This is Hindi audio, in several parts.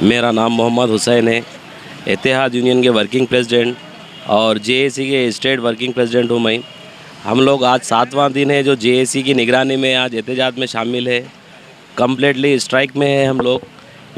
मेरा नाम मोहम्मद हुसैन है। इत्तेहाद यूनियन के वर्किंग प्रेसिडेंट और जेएसी के स्टेट वर्किंग प्रेसिडेंट हूँ मैं। हम लोग आज 7वां दिन है जो जेएसी की निगरानी में आज एहतजाज में शामिल है। कम्प्लीटली स्ट्राइक में है हम लोग।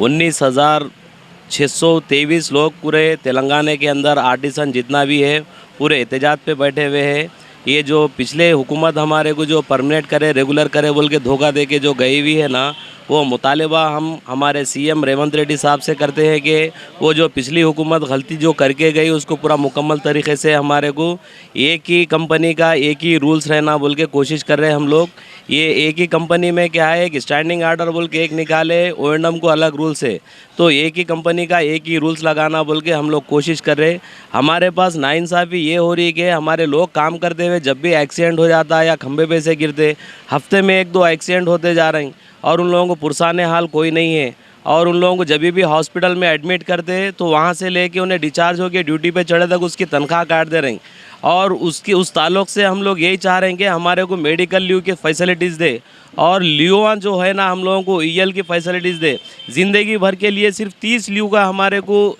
19,623 लोग पूरे तेलंगाना के अंदर आर्टिसन जितना भी है पूरे एहतजाज पे बैठे हुए हैं। ये जो पिछले हुकूमत हमारे को जो परमानेंट करे, रेगुलर करे बोल के धोखा दे के जो गई हुई है ना, वो मुतालिबा हम हमारे सीएम रेवंत रेड्डी साहब से करते हैं कि वो जो पिछली हुकूमत गलती जो करके गई उसको पूरा मुकम्मल तरीके से हमारे को एक ही कंपनी का एक ही रूल्स रहना बोल के कोशिश कर रहे हैं हम लोग। ये एक ही कंपनी में क्या है कि स्टैंडिंग आर्डर बोल के एक निकाले, ओएनडम को अलग रूल्स है, तो एक ही कंपनी का एक ही रूल्स लगाना बोल के हम लोग कोशिश कर रहे हैं। हमारे पास नाइंसाफ़ी ये हो रही है कि हमारे लोग काम करते हुए जब भी एक्सीडेंट हो जाता है या खंबे पे से गिरते, हफ्ते में 1-2 एक्सीडेंट होते जा रहे हैं और उन लोगों को पुरसाने हाल कोई नहीं है। और उन लोगों को जब भी हॉस्पिटल में एडमिट करते हैं तो वहाँ से लेके उन्हें डिस्चार्ज होकर ड्यूटी पे चढ़े तक उसकी तनख्वाह काट दे रहे हैं। और उसकी उस ताल्लुक़ से हम लोग यही चाह रहे हैं कि हमारे को मेडिकल लीव की फैसिलिटीज़ दे और लीव जो है ना हम लोगों को ईएल की फैसिलिटीज़ दे। ज़िंदगी भर के लिए सिर्फ 30 लीव का हमारे को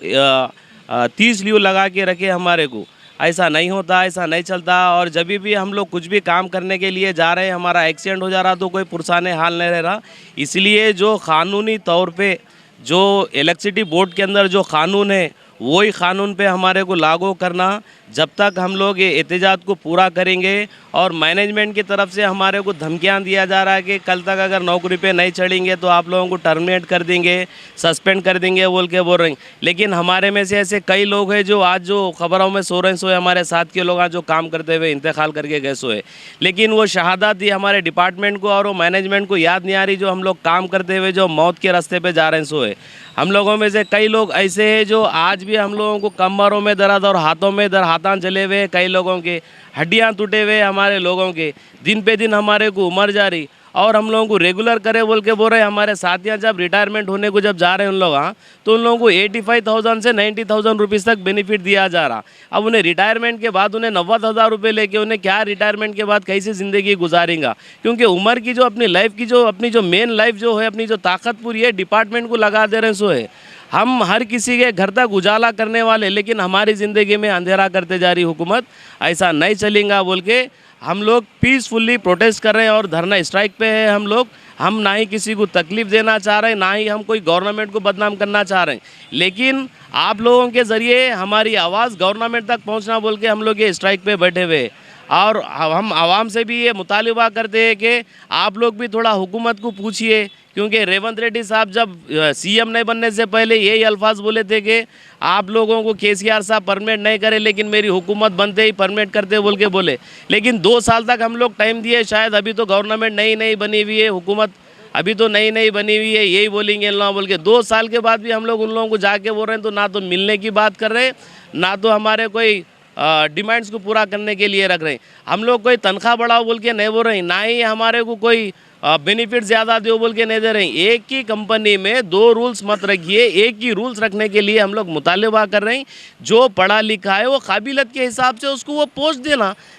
30 लीव लगा के रखे हमारे को। ऐसा नहीं होता, ऐसा नहीं चलता। और जब भी हम लोग कुछ भी काम करने के लिए जा रहे हैं, हमारा एक्सीडेंट हो जा रहा तो कोई पुरसाने हाल नहीं रह रहा। इसलिए जो क़ानूनी तौर पे जो इलेक्ट्रिसिटी बोर्ड के अंदर जो क़ानून है वही क़ानून पे हमारे को लागू करना। जब तक हम लोग ये एहतजाज को पूरा करेंगे और मैनेजमेंट की तरफ से हमारे को धमकियां दिया जा रहा है कि कल तक अगर नौकरी पे नहीं चढ़ेंगे तो आप लोगों को टर्मिनेट कर देंगे, सस्पेंड कर देंगे बोल रहे हैं। लेकिन हमारे में से ऐसे कई लोग हैं जो आज जो खबरों में सो रहे सोए, हमारे साथ के लोग जो काम करते हुए इंतकाल करके गए सोए, लेकिन वो शहादत दी हमारे डिपार्टमेंट को और वो मैनेजमेंट को याद नहीं आ रही जो हम लोग काम करते हुए जो मौत के रास्ते पे जा रहे हैं सोए। हम लोगों में से कई लोग ऐसे हैं जो आज भी हम लोगों को कमरों में दर्द और हाथों में दर्द, हाथां जले हुए, कई लोगों के हड्डियां टूटे हुए, हमारे लोगों के दिन पे दिन हमारे को उम्र जा रही। और हम लोगों को रेगुलर करे बोल रहे हैं। हमारे साथियाँ जब रिटायरमेंट होने को जब जा रहे हैं उन लोग, तो उन लोगों को 85,000 से 90,000 रुपीज़ तक बेनिफिट दिया जा रहा। अब उन्हें रिटायरमेंट के बाद उन्हें 90,000 रुपये लेके उन्हें क्या रिटायरमेंट के बाद कैसी ज़िंदगी गुजारेंगा? क्योंकि उम्र की जो अपनी लाइफ की जो अपनी जो मेन लाइफ जो है, अपनी जो ताकत पूरी है डिपार्टमेंट को लगा दे रहे हैं। सो है हम हर किसी के घर तक उजाला करने वाले, लेकिन हमारी ज़िंदगी में अंधेरा करते जा रही हुकूमत। ऐसा नहीं चलेगा बोल के हम लोग पीसफुली प्रोटेस्ट कर रहे हैं और धरना स्ट्राइक पे है हम लोग। हम ना ही किसी को तकलीफ़ देना चाह रहे हैं, ना ही हम कोई गवर्नमेंट को बदनाम करना चाह रहे हैं, लेकिन आप लोगों के ज़रिए हमारी आवाज़ गवर्नमेंट तक पहुंचना बोल के हम लोग ये स्ट्राइक पे बैठे हुए। और हम आवाम से भी ये मुतालिबा करते हैं कि आप लोग भी थोड़ा हुकूमत को पूछिए, क्योंकि रेवंत रेड्डी साहब जब सीएम नहीं बनने से पहले यही अल्फाज बोले थे कि आप लोगों को केसीआर साहब परमानेंट नहीं करे, लेकिन मेरी हुकूमत बनते ही परमानेंट करते बोल के बोले। लेकिन 2 साल तक हम लोग टाइम दिए, शायद अभी तो गवर्नमेंट नई बनी हुई है, हुकूमत अभी तो नई बनी हुई है, यही बोलेंगे ना बोल के 2 साल के बाद भी हम लोग उन लोगों को जाके बोल रहे हैं, तो ना तो मिलने की बात कर रहे हैं, ना तो हमारे कोई डिमांड्स को पूरा करने के लिए रख रहे हैं। हम लोग कोई तनख्वाह बढ़ाओ बोल के नहीं बोल रहे हैं, ना ही हमारे को कोई बेनिफिट ज़्यादा दो बोल के नहीं दे रहे हैं। एक ही कंपनी में 2 रूल्स मत रखिए, एक ही रूल्स रखने के लिए हम लोग मुतालिबा कर रहे हैं। जो पढ़ा लिखा है वो काबिलियत के हिसाब से उसको वो पोस्ट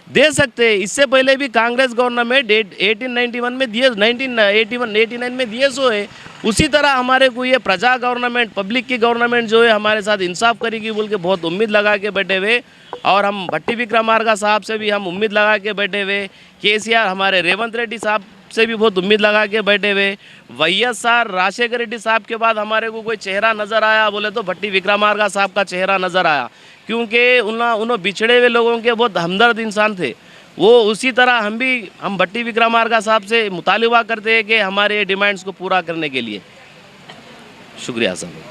दे सकते हैं। इससे पहले भी कांग्रेस गवर्नमेंट 1891 में दिए, 1989 में दिए सो है। उसी तरह हमारे को ये प्रजा गवर्नमेंट, पब्लिक की गवर्नमेंट जो है हमारे साथ इंसाफ करेगी बोल के बहुत उम्मीद लगा के बैठे हुए। और हम भट्टी विक्रमार्का साहब से भी हम उम्मीद लगा के बैठे हुए, केसीआर हमारे रेवंत रेड्डी साहब से भी बहुत उम्मीद लगा के बैठे हुए। वाईएसआर राजशेखर रेड्डी साहब के बाद हमारे को कोई चेहरा नज़र आया बोले तो भट्टी विक्रमार्का साहब का चेहरा नज़र आया, क्योंकि उन्होंने बिछड़े हुए लोगों के बहुत हमदर्द इंसान थे वो। उसी तरह हम भट्टी विक्रमार्का साहब से मुतालिबा करते हैं कि हमारे डिमांड्स को पूरा करने के लिए। शुक्रिया साहब।